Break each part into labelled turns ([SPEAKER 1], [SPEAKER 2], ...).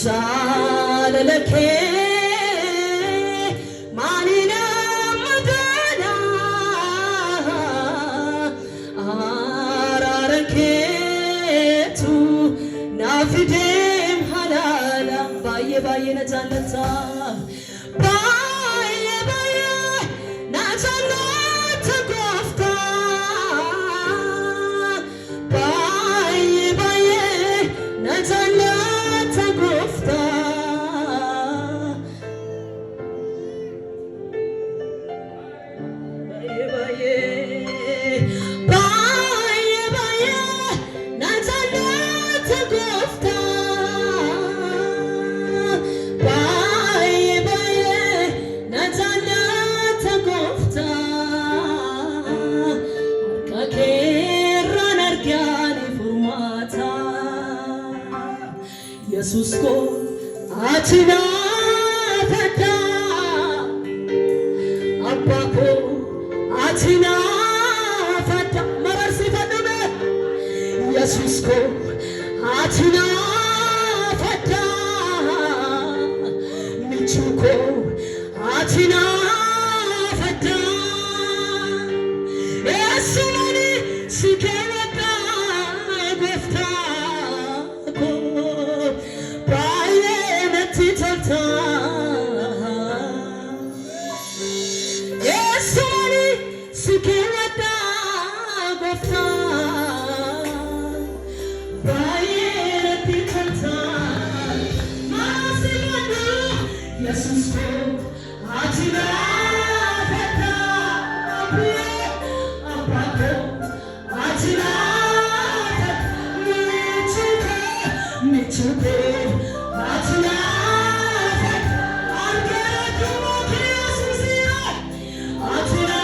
[SPEAKER 1] jaalalake manina madana ararake tu nafidem halala baye baye na jannata baye baye na jannata gofta baye baye na jannata gofta baye baye baye baye na jannata gofta baye baye na jannata gofta kakeran argyani furmata yesus ko atina fada abba ko atina fada mararsi fadame yesus ko atina fada michu ko atina fada yesumani sikewata gofta ko baye natitata yesumani sikewata gofta baye natitata masimadu yesus ko atina fada abako atina michuko atina arketumo kriasisia atina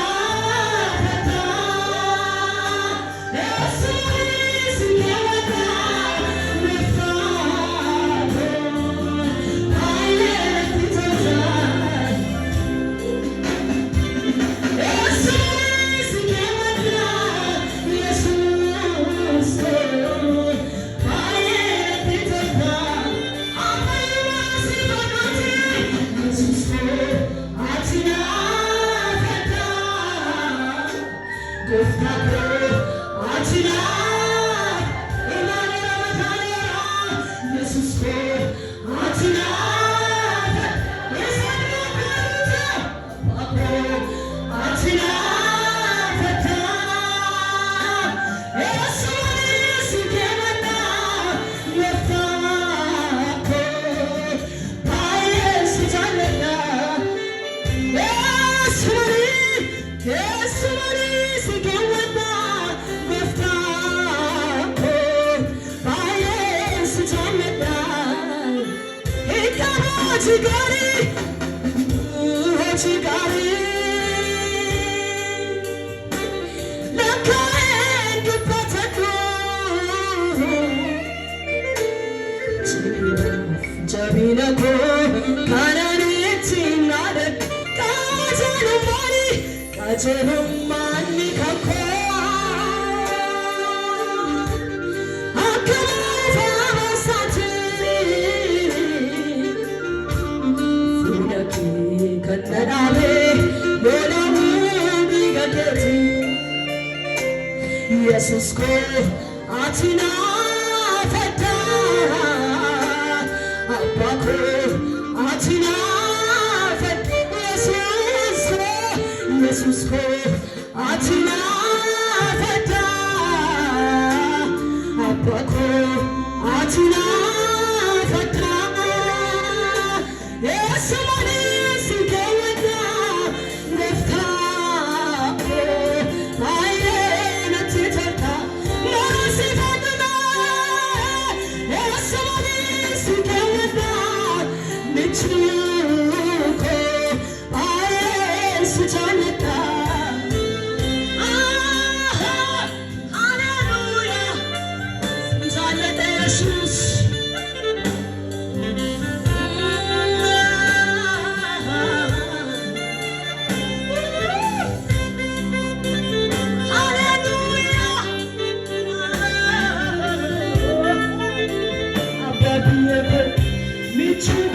[SPEAKER 1] Jabinako kananeti nadak kajanumani kako akavasati funaki kanadale bonamu bigaketi yesus ko atina fata abako atina fata yesus ko atina fata abako atina fata yesumani sikewata nefta baye natitata marasi fadana yesumani sikewata michuko baye sijanata hallelujah sijanata yesus hallelujah Michuku